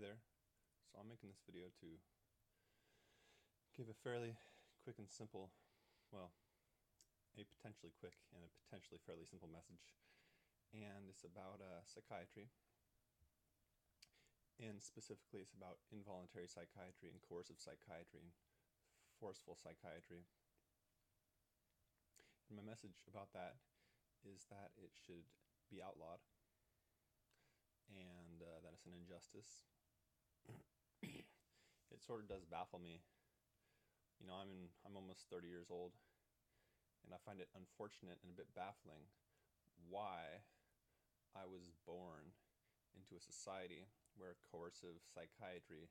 there. So I'm making this video to give a fairly quick and simple, well, a potentially quick and a potentially fairly simple message. And it's about psychiatry. And specifically it's about involuntary psychiatry and coercive psychiatry and forceful psychiatry. And my message about that is that it should be outlawed and that it's an injustice. It sort of does baffle me. You know, I'm almost 30 years old, and I find it unfortunate and a bit baffling why I was born into a society where coercive psychiatry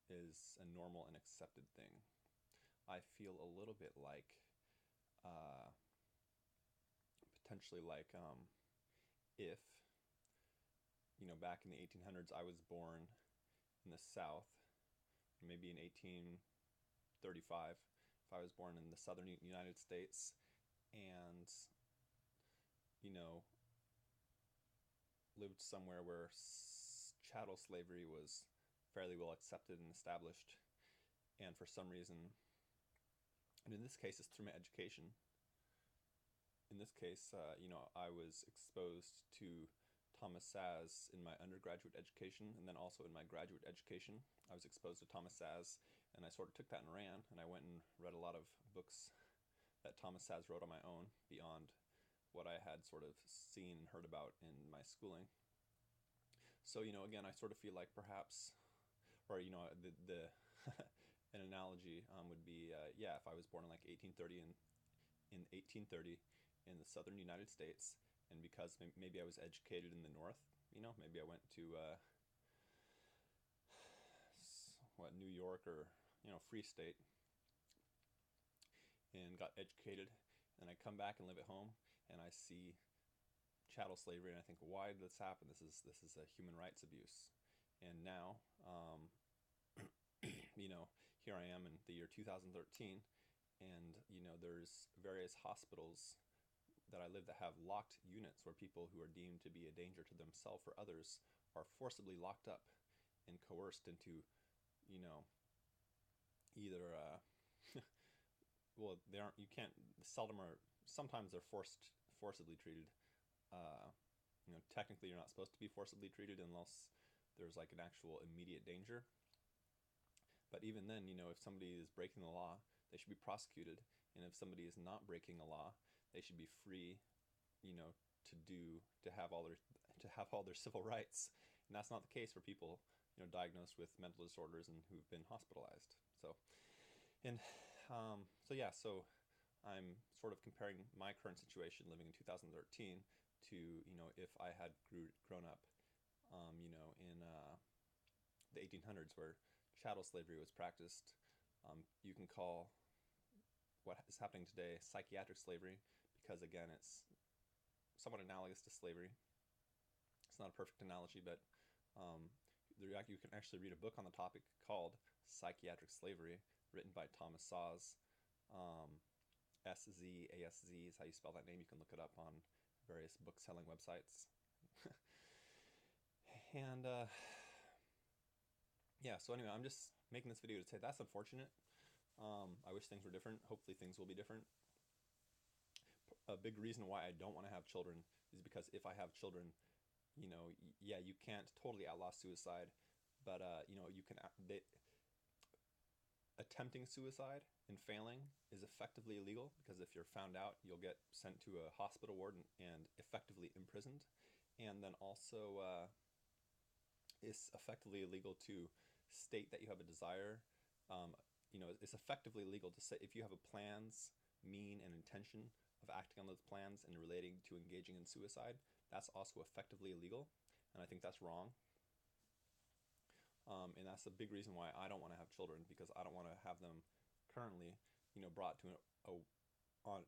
is a normal and accepted thing. I feel a little bit like, potentially like, if, back in the 1800s I was born in the South, maybe in 1835, if I was born in the southern United States and, lived somewhere where chattel slavery was fairly well accepted and established, and for some reason, and in this case it's through my education. In this case, I was exposed to Thomas Szasz in my undergraduate education, and then also in my graduate education. I was exposed to Thomas Szasz, and I sort of took that and ran, and I went and read a lot of books that Thomas Szasz wrote on my own beyond what I had sort of seen and heard about in my schooling. So, again, I sort of feel like perhaps, or, the an analogy would be, if I was born in like 1830 in 1830 in the southern United States, and because maybe I was educated in the north, maybe I went to New York or Free State and got educated, and I come back and live at home and I see chattel slavery and I think, why did this happen? This is a human rights abuse. And now here I am in the year 2013, and there's various hospitals that I live that have locked units where people who are deemed to be a danger to themselves or others are forcibly locked up and coerced into, either well, they aren't, you can't, seldom are, sometimes they're forcibly treated. Technically you're not supposed to be forcibly treated unless there's like an actual immediate danger. But even then, if somebody is breaking the law, they should be prosecuted. And if somebody is not breaking a law, they should be free, to have all their civil rights. And that's not the case for people, diagnosed with mental disorders and who've been hospitalized. So I'm sort of comparing my current situation living in 2013 to, if I had grown up, in the 1800s where chattel slavery was practiced. You can call what is happening today psychiatric slavery, because again, it's somewhat analogous to slavery. It's not a perfect analogy, but you can actually read a book on the topic called Psychiatric Slavery, written by Thomas Szasz. SZASZ is how you spell that name. You can look it up on various book-selling websites. And so anyway, I'm just making this video to say that's unfortunate. I wish things were different. Hopefully things will be different. A big reason why I don't want to have children is because if I have children, you can't totally outlaw suicide, but you can. Attempting suicide and failing is effectively illegal, because if you're found out, you'll get sent to a hospital ward and effectively imprisoned. And then also, it's effectively illegal to state that you have a desire. It's effectively illegal to say if you have a plans, mean, and intention of acting on those plans and relating to engaging in suicide. That's also effectively illegal, and I think that's wrong. And that's a big reason why I don't want to have children, because I don't want to have them currently, brought to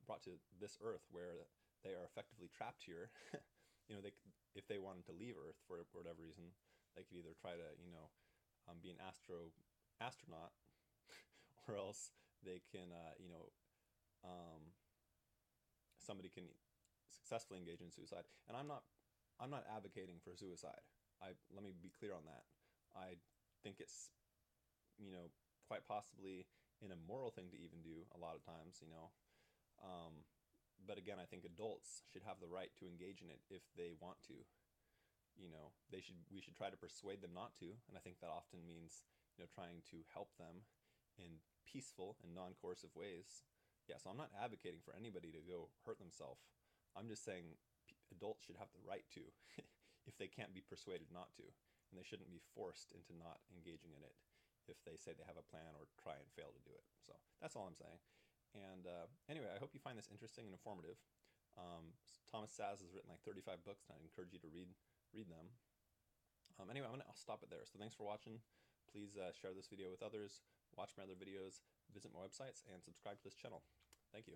brought to this earth where they are effectively trapped here. If they wanted to leave Earth for whatever reason, they could either try to, be an astronaut, or else they can, somebody can successfully engage in suicide. And I'm not advocating for suicide. Let me be clear on that. I think it's, quite possibly an immoral thing to even do a lot of times. But again, I think adults should have the right to engage in it if they want to. We should try to persuade them not to, and I think that often means, trying to help them in peaceful and non-coercive ways. Yeah, so I'm not advocating for anybody to go hurt themselves. I'm just saying adults should have the right to if they can't be persuaded not to, and they shouldn't be forced into not engaging in it if they say they have a plan or try and fail to do it. So that's all I'm saying. And anyway, I hope you find this interesting and informative. Thomas Szasz has written like 35 books, and I encourage you to read them. Anyway, I'll stop it there. So thanks for watching. Please share this video with others, watch my other videos, visit my websites, and subscribe to this channel. Thank you.